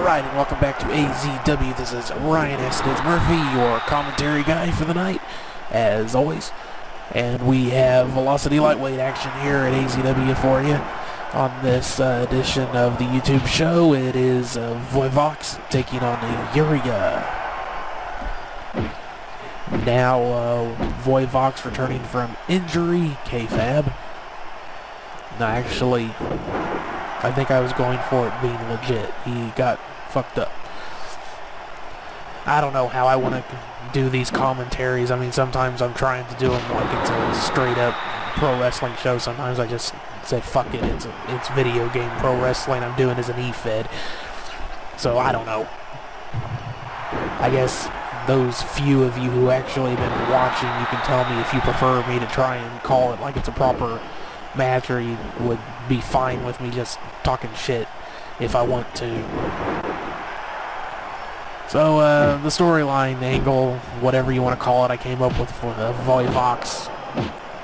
Alright, and welcome back to AZW. This is Ryan Accidents Murphy, your commentary guy for the night, as always. And we have Velocity Lightweight action here at AZW for you on this edition of the YouTube show. It is VoiVox taking on Uriah. Now, VoiVox returning from injury, KFAB. No, actually, I think I was going for it being legit. He got fucked up. I don't know how I want to do these commentaries. I mean, sometimes I'm trying to do them like it's a straight up pro wrestling show. Sometimes I just say, fuck it, it's video game pro wrestling. I'm doing as an E-Fed. So, I don't know. I guess those few of you who actually been watching, you can tell me if you prefer me to try and call it like it's a proper match, or you would be fine with me just talking shit if I want to. So, the storyline angle, whatever you want to call it, I came up with for VoiVox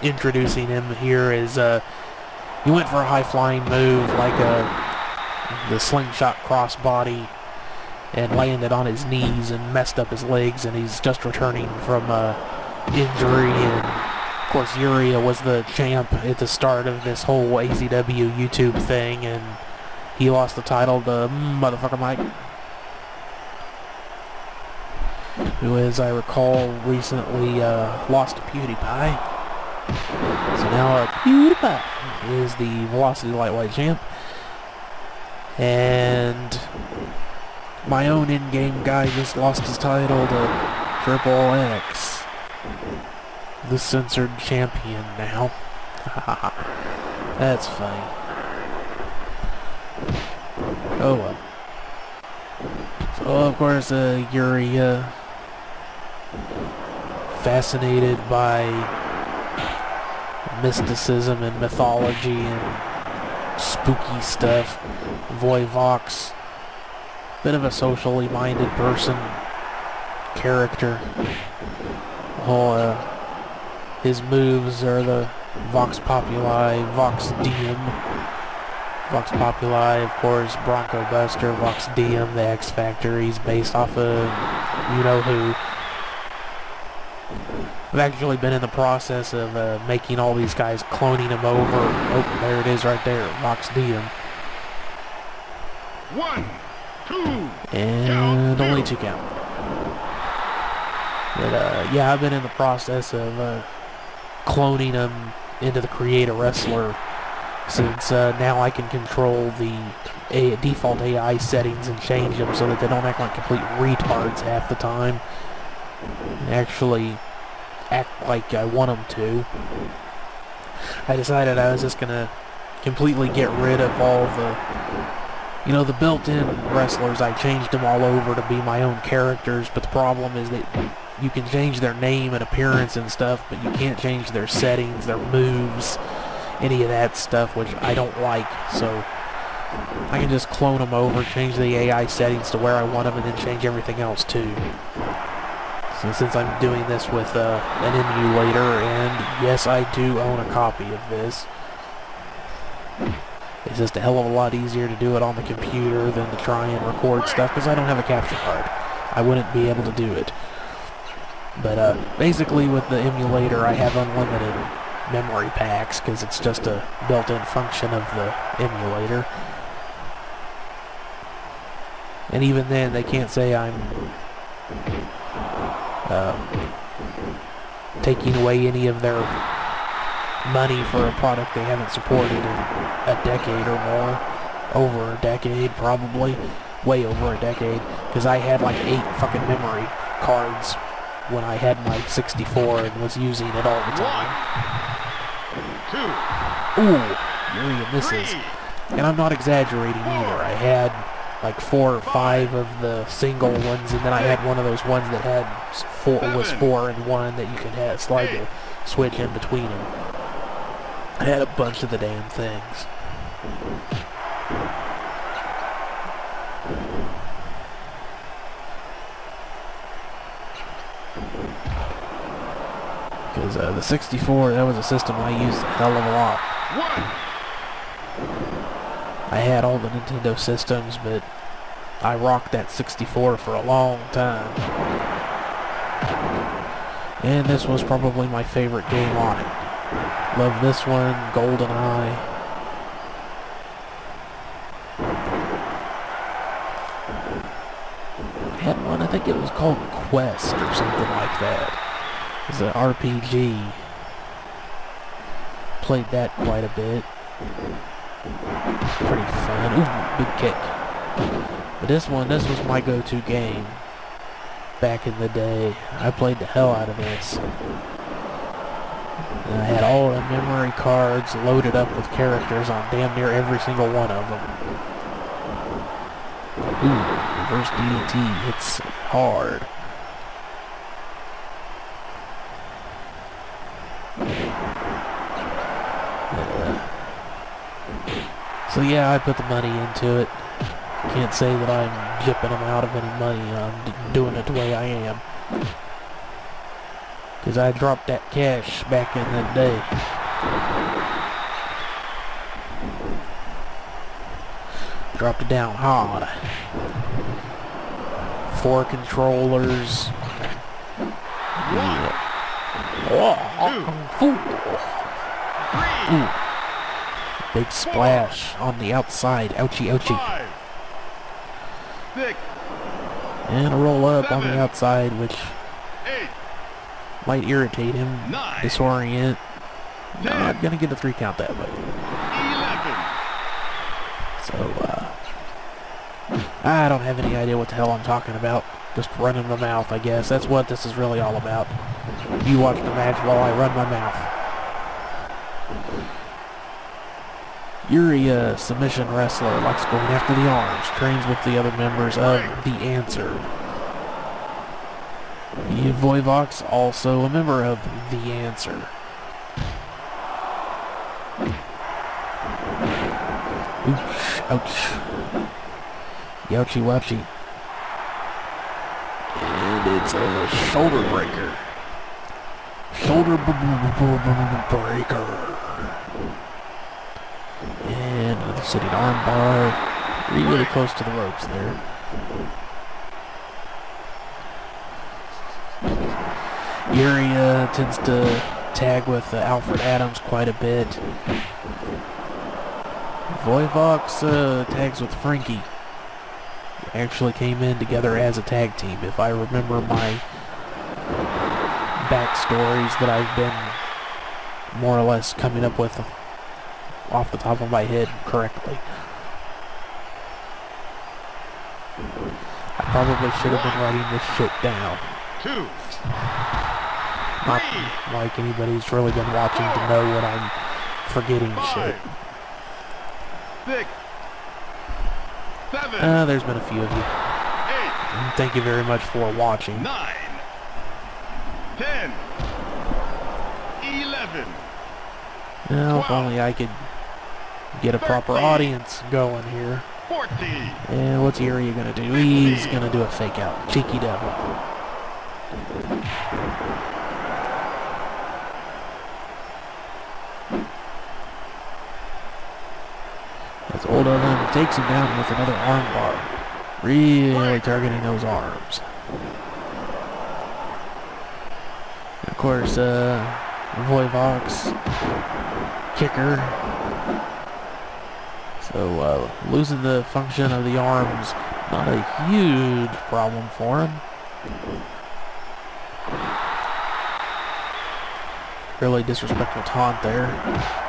introducing him here is, he went for a high-flying move like the slingshot crossbody and landed on his knees and messed up his legs, and he's just returning from injury. And of course, Uriah was the champ at the start of this whole AZW YouTube thing, and he lost the title to motherfucker Mike, who, as I recall, recently lost to PewDiePie. So now PewDiePie is the Velocity Lightweight champ, and my own in-game guy just lost his title to Triple X, the censored champion now. That's funny. Oh well. So of course, Uriah, fascinated by mysticism and mythology and spooky stuff. VoiVox, bit of a socially minded person, character. His moves are the Vox Populi, Vox Diem. Vox Populi, of course, Bronco Buster, Vox Diem, the X Factor. He's based off of you-know-who. I've actually been in the process of making all these guys, cloning them over. Oh, there it is right there, Vox Diem. 1, 2, and only 2 count. But yeah, I've been in the process of cloning them into the Create a Wrestler, since now I can control the default AI settings and change them so that they don't act like complete retards half the time, and actually act like I want them to. I decided I was just gonna completely get rid of all the, the built-in wrestlers. I changed them all over to be my own characters, but the problem is that you can change their name and appearance and stuff, but you can't change their settings, their moves, any of that stuff, which I don't like. So I can just clone them over, change the AI settings to where I want them, and then change everything else too. So since I'm doing this with an emulator, and yes, I do own a copy of this, it's just a hell of a lot easier to do it on the computer than to try and record stuff, because I don't have a capture card. I wouldn't be able to do it. But basically with the emulator, I have unlimited memory packs, because it's just a built-in function of the emulator. And even then, they can't say I'm taking away any of their money for a product they haven't supported in a decade or more. Over a decade, probably. Way over a decade. Because I had like 8 fucking memory cards when I had my 64 and was using it all the time. 1, 2, ooh, Uriah misses. And I'm not exaggerating either. I had like 4 or 5 of the single ones, and then I had one of those ones that had 4 and 1 that you could have slide the switch in between them. I had a bunch of the damn things. Because the 64, that was a system I used a hell of a lot. I had all the Nintendo systems, but I rocked that 64 for a long time. And this was probably my favorite game on it. Love this one, GoldenEye. Had one, I think it was called Quest or something like that. It's an RPG. Played that quite a bit. It's pretty fun. Ooh, big kick. But this was my go-to game back in the day. I played the hell out of this. And I had all the memory cards loaded up with characters on damn near every single one of them. Ooh, reverse DDT hits hard. So yeah, I put the money into it. Can't say that I'm jipping them out of any money. I'm doing it the way I am. Because I dropped that cash back in the day. Dropped it down hard. 4 controllers. Yeah. Ooh. Big splash on the outside. Ouchie, ouchie. 5, 6, And a roll up on the 7, outside, which 8, might irritate him, 9, disorient. 10, Not gonna get a 3 count that way. 11. So, I don't have any idea what the hell I'm talking about. Just running my mouth, I guess. That's what this is really all about. You watch the match while I run my mouth. Uriah, submission wrestler, likes going after the arms. Trains with the other members of The Answer. VoiVox, also a member of The Answer. Ooch, ouch. Youchy wouchy. And it's a shoulder breaker. Shoulder breaker. And another sitting arm bar. Really close to the ropes there. Uriah tends to tag with Alfred Adams quite a bit. VoiVox tags with Frankie. Actually came in together as a tag team, if I remember my backstories that I've been more or less coming up with off the top of my head correctly. I probably should have been writing this shit down. 2, Not like anybody's really been watching to know what I'm forgetting 5, shit. 6, 7, There's been a few of you. 8, And thank you very much for watching. 9, 10, 11. Now, if only I could get a proper 13. audience going here. 14. And what's Uriah gonna do? He's gonna do a fake out. Cheeky devil. As old of him takes him down with another arm bar. Really targeting those arms. And of course, VoiVox kicker. So losing the function of the arms, not a huge problem for him. Really disrespectful taunt there.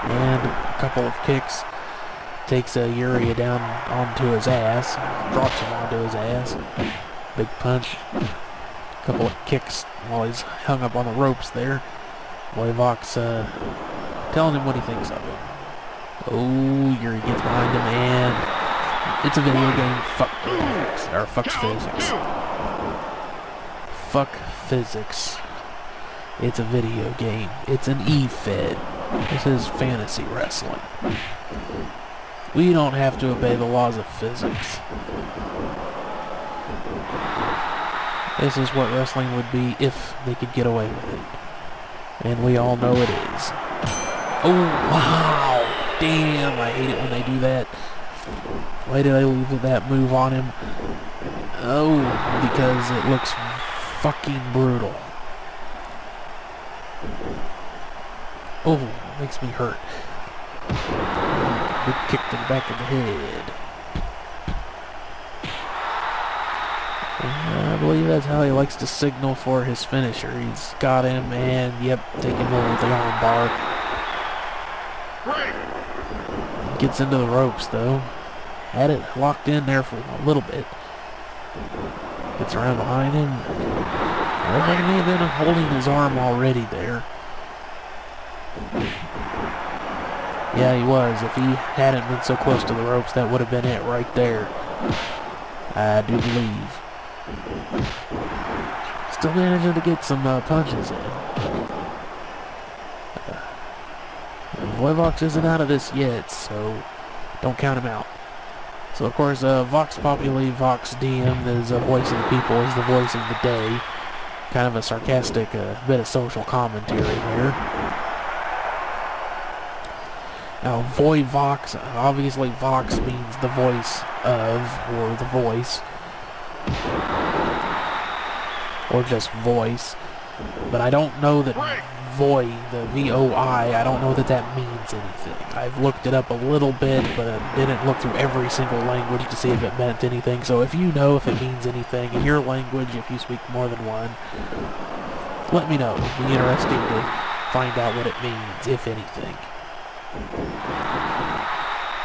And a couple of kicks. Takes Uriah down onto his ass. Drops him onto his ass. Big punch. A couple of kicks while he's hung up on the ropes there. VoiVox telling him what he thinks of him. Oh, Uriah gets behind him, and it's a video game. Fuck physics. Or fucks physics. Fuck physics. It's a video game. It's an E-Fed. This is fantasy wrestling. We don't have to obey the laws of physics. This is what wrestling would be if they could get away with it. And we all know it is. Oh, wow! Damn, I hate it when they do that. Why did I leave that move on him? Oh, because it looks fucking brutal. Oh, makes me hurt. Big kick to the back of the head. I believe that's how he likes to signal for his finisher. He's got him, and yep, taking over the arm bar. Gets into the ropes though. Had it locked in there for a little bit. Gets around behind him. I think he may have been holding his arm already there. Yeah, he was. If he hadn't been so close to the ropes, that would have been it right there. I do believe. Still managing to get some punches in. VoiVox isn't out of this yet, so don't count him out. So of course, Vox Populi, Vox Diem, is a voice of the people, is the voice of the day. Kind of a sarcastic bit of social commentary here. Now, VoiVox, obviously Vox means the voice of, or the voice, or just voice. But I don't know that Voi, the V-O-I, I don't know that that means anything. I've looked it up a little bit, but I didn't look through every single language to see if it meant anything. So if you know if it means anything in your language, if you speak more than one, let me know. It'd be interesting to find out what it means, if anything.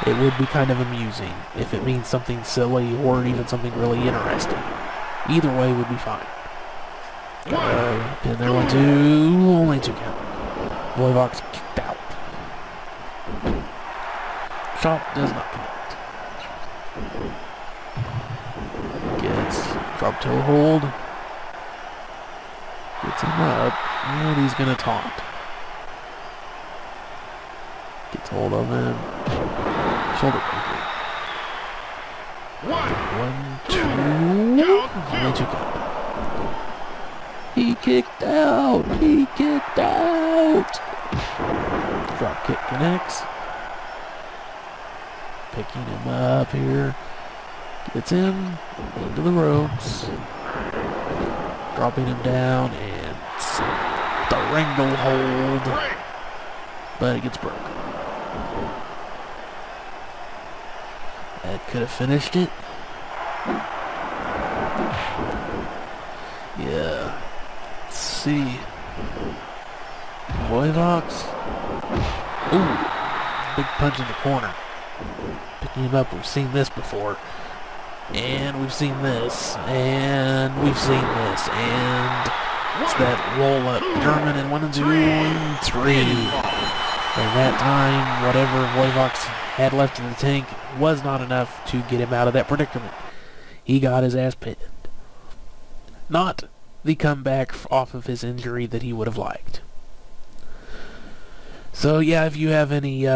It would be kind of amusing if it means something silly or even something really interesting. Either way would be fine. Pin there, 1, 2, only 2 count. VoiVox kicked out. Chop does not connect. Gets drop toe hold. Gets him up, and he's gonna taunt. Gets hold of him. Shoulder breaker. 1, 2, only 2 count. He kicked out! He kicked out! Drop kick connects. Picking him up here. Gets him into the ropes. Dropping him down and the wrangle hold. But it gets broke. That could have finished it. Yeah. See. VoiVox. Ooh. Big punch in the corner. Picking him up. We've seen this before. And we've seen this. And we've seen this. And it's that roll up German in 1, 2, 3. And that time, whatever VoiVox had left in the tank was not enough to get him out of that predicament. He got his ass pinned. Not the comeback off of his injury that he would have liked. So yeah, if you have any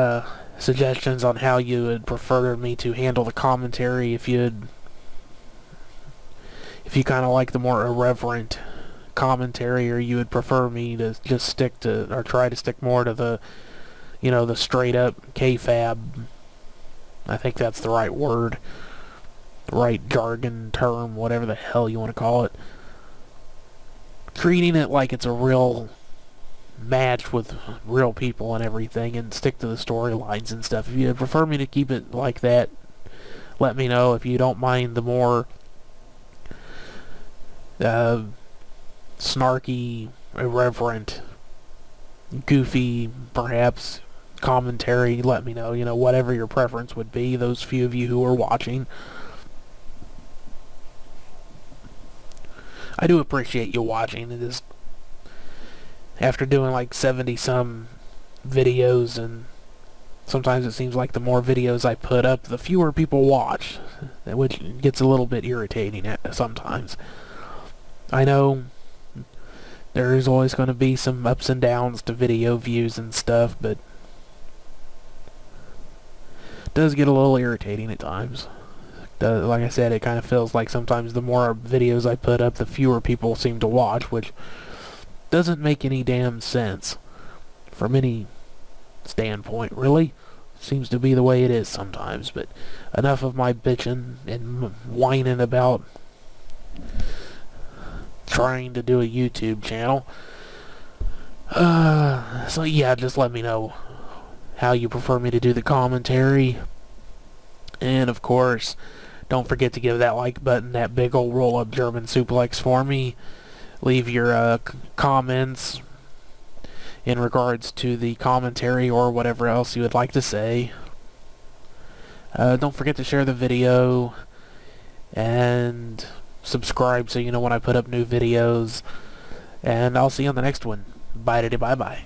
suggestions on how you would prefer me to handle the commentary, if you kind of like the more irreverent commentary, or you would prefer me to just stick to, or try to stick more to the, you know, the straight up kayfabe, I think that's the right word, the right jargon term, whatever the hell you want to call it. Treating it like it's a real match with real people and everything, and stick to the storylines and stuff. If you prefer me to keep it like that, let me know. If you don't mind the more snarky, irreverent, goofy, perhaps, commentary, let me know. You know, whatever your preference would be, those few of you who are watching. I do appreciate you watching. It is, after doing like 70 some videos, and sometimes it seems like the more videos I put up, the fewer people watch, which gets a little bit irritating sometimes. I know there's always going to be some ups and downs to video views and stuff, but it does get a little irritating at times. Like I said, it kind of feels like sometimes the more videos I put up, the fewer people seem to watch, which doesn't make any damn sense from any standpoint, really. seems to be the way it is sometimes. But enough of my bitching and whining about trying to do a YouTube channel. So yeah, just let me know how you prefer me to do the commentary. And of course, don't forget to give that like button that big old roll-up German suplex for me. Leave your comments in regards to the commentary or whatever else you would like to say. Don't forget to share the video and subscribe so you know when I put up new videos. And I'll see you on the next one. Bye bye.